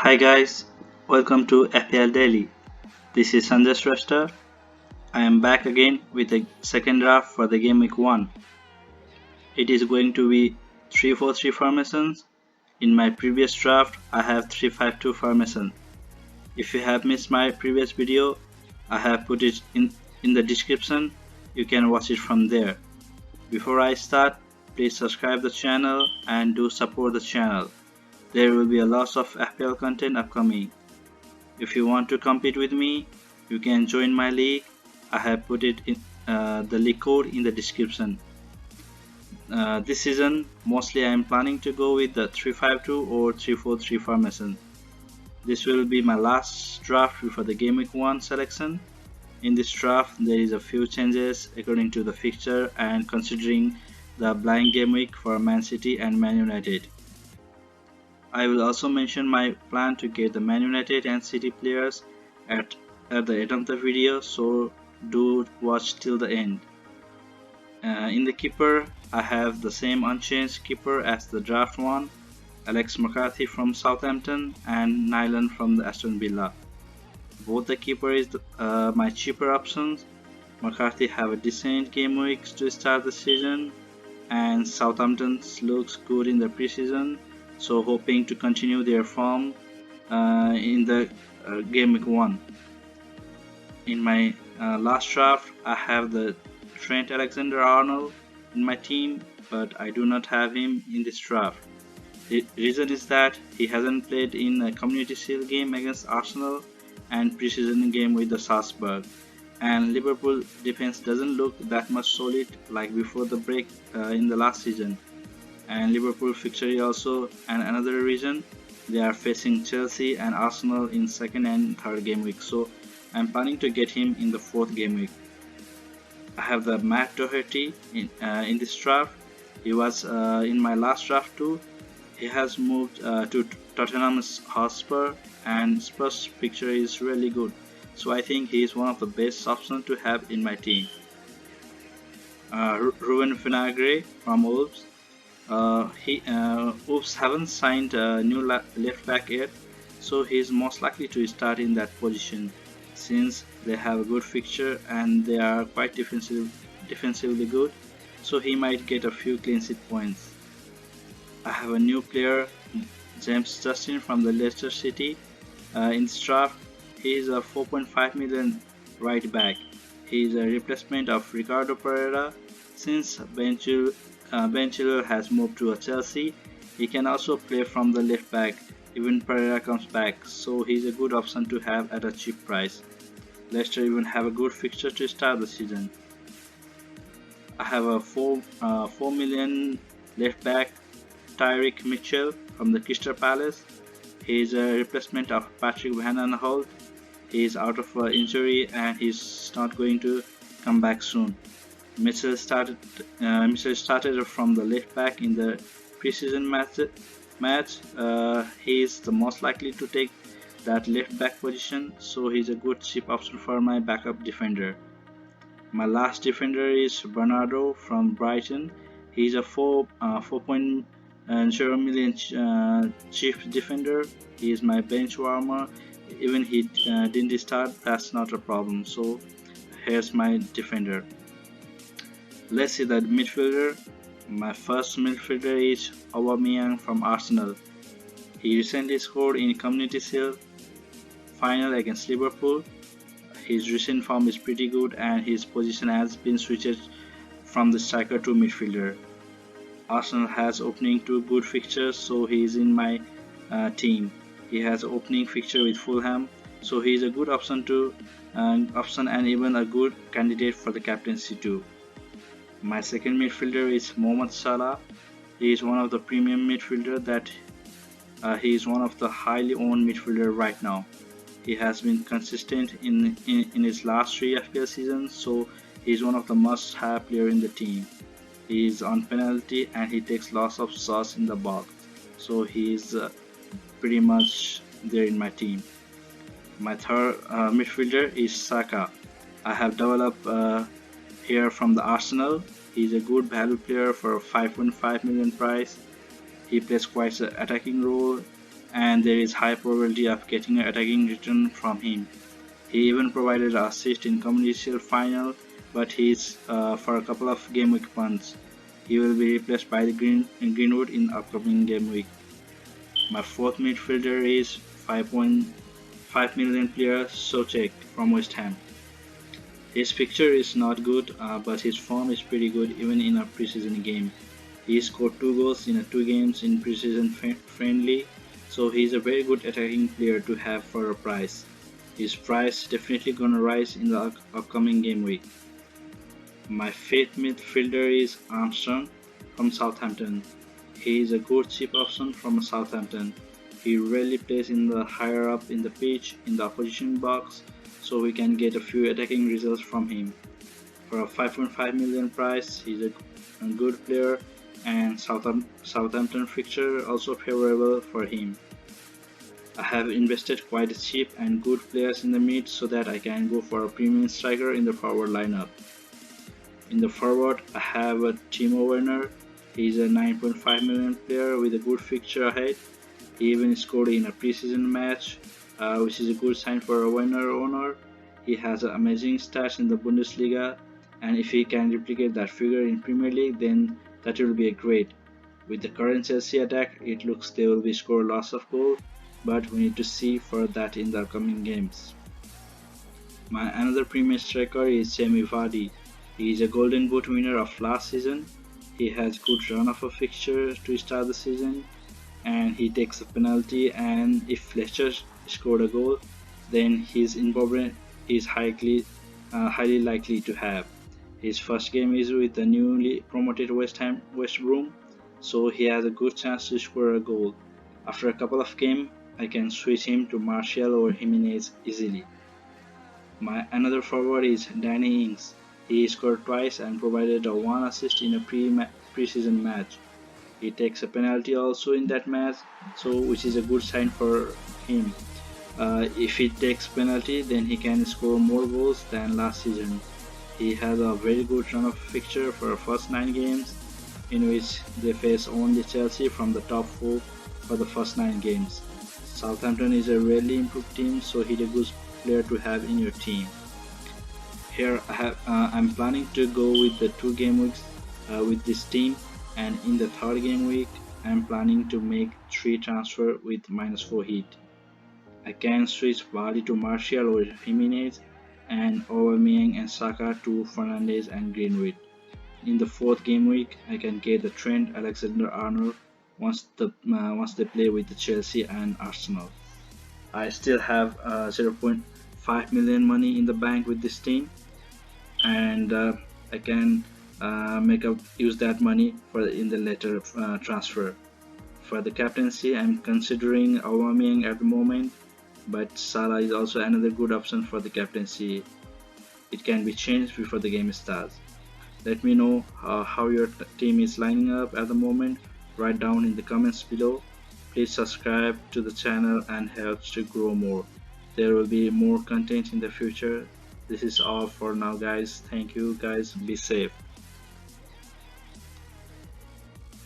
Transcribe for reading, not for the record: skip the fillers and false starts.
Hi guys, welcome to FPL Daily. This is Sanjay Shrestha. I am back again with a second draft for the game week 1. It is going to be 3-4-3 formations. In my previous draft, I have 3-5-2 formation. If you have missed my previous video, I have put it in the description. You can watch it from there. Before I start, please subscribe the channel and do support the channel. There will be a lot of FPL content upcoming. If you want to compete with me, you can join my league. I have put it in the league code in the description. This season, mostly I am planning to go with the 3-5-2 or 3-4-3 formation. This will be my last draft before the game week 1 selection. In this draft, there is a few changes according to the fixture and considering the blind game week for Man City and Man United. I will also mention my plan to get the Man United and City players at the end of the video, so do watch till the end. In the keeper, I have the same unchanged keeper as the draft one, Alex McCarthy from Southampton and Nyland from the Aston Villa. Both the keeper is my cheaper options. McCarthy have a decent game weeks to start the season, and Southampton looks good in the preseason. So hoping to continue their form in the game week 1. In my last draft, I have the Trent Alexander-Arnold in my team, but I do not have him in this draft. The reason is that he hasn't played in a Community Shield game against Arsenal and preseason game with the Salzburg, and Liverpool defense doesn't look that much solid like before the break in the last season. And Liverpool fixture is also another reason. They are facing Chelsea and Arsenal in second and third game week, so I'm planning to get him in the fourth game week. I have the Matt Doherty in this draft. He was in my last draft too. He has moved to Tottenham Hotspur, and Spurs picture is really good, so I think he is one of the best options to have in my team. Ruben Vinagre from Wolves. Wolves haven't signed a new left back yet, so he is most likely to start in that position since they have a good fixture and they are quite defensively good, so he might get a few clean sheet points. I have a new player, James Justin from the Leicester City. In this draft, he is a 4.5 million right back. He is a replacement of Ricardo Pereira since Ben Chilwell has moved to Chelsea. He can also play from the left back even Pereira comes back, so he's a good option to have at a cheap price. Leicester even have a good fixture to start the season. I have a 4 million left back, Tyreek Mitchell from the Crystal Palace. He is a replacement of Patrick Van Aanholt. He is out of injury and he's not going to come back soon. Mitchell started from the left back in the preseason match. He is the most likely to take that left back position, so he's a good cheap option for my backup defender. My last defender is Bernardo from Brighton. He's a 4.0 million cheap defender. He is my bench warmer. Even he didn't start, that's not a problem. So here's my defender. Let's see the midfielder. My first midfielder is Aubameyang from Arsenal. He recently scored in Community Shield final against Liverpool. His recent form is pretty good and his position has been switched from the striker to midfielder. Arsenal has opening 2 good fixtures, so he is in my team. He has opening fixture with Fulham, so he is a good option and even a good candidate for the captaincy too. My second midfielder is Mohamed Salah. He is one of the premium midfielder that he is one of the highly owned midfielder right now. He has been consistent in his last 3 FPL seasons, so he is one of the must-have player in the team. He is on penalty and he takes lots of shots in the box, so he is pretty much there in my team. My third midfielder is Saka. I have developed here from the Arsenal. He's a good value player for a 5.5 million price. He plays quite an attacking role and there is high probability of getting an attacking return from him. He even provided an assist in Community Shield final, but he's for a couple of game week months. He will be replaced by the Greenwood in upcoming game week. My fourth midfielder is 5.5 million player Soucek from West Ham. His picture is not good, but his form is pretty good even in a preseason game. He scored 2 goals in 2 games in preseason friendly, so he's a very good attacking player to have for a price. His price definitely gonna rise in the upcoming game week. My fifth midfielder is Armstrong from Southampton. He is a good cheap option from Southampton. He rarely plays in the higher up in the pitch in the opposition box, so we can get a few attacking results from him. For a 5.5 million price, he's a good player, and Southampton fixture also favorable for him. I have invested quite cheap and good players in the mid so that I can go for a premium striker in the forward lineup. In the forward, I have a Timo Werner. He is a 9.5 million player with a good fixture ahead. He even scored in a preseason match, which is a good sign for a Werner owner. He has amazing stats in the Bundesliga, and if he can replicate that figure in Premier League, then that will be great. With the current Chelsea attack, it looks they will be score lots of goals, but we need to see for that in the upcoming games. My another premium striker is Jamie Vardy. He is a Golden Boot winner of last season. He has good run of a fixture to start the season, and he takes a penalty, and if Fletcher scored a goal, then his involvement is highly likely to have. His first game is with the newly promoted West Brom, so he has a good chance to score a goal. After a couple of games, I can switch him to Martial or Jimenez easily. My another forward is Danny Ings. He scored twice and provided a 1 assist in a preseason match. He takes a penalty also in that match, so which is a good sign for him. If he takes penalty, then he can score more goals than last season. He has a very good run of fixture for the first 9 games, in which they face only Chelsea from the top 4 for the first 9 games. Southampton is a rarely improved team, so he's a good player to have in your team. Here I'm planning to go with the 2 game weeks with this team, and in the 3rd game week I'm planning to make 3 transfer with -4 hit. I can switch Vardy to Martial or Jimenez, and Aubameyang and Saka to Fernandes and Greenwood. In the 4th game week I can get the Trent Alexander-Arnold once they play with the Chelsea and Arsenal. I still have 0.5 million money in the bank with this team, and I can use that money in the later transfer. For the captaincy, I'm considering Aubameyang at the moment, but Salah is also another good option for the captaincy. It can be changed before the game starts. Let me know how your team is lining up at the moment. Write down in the comments below. Please subscribe to the channel and helps to grow more. There will be more content in the future. This is all for now, guys. Thank you, guys. Be safe.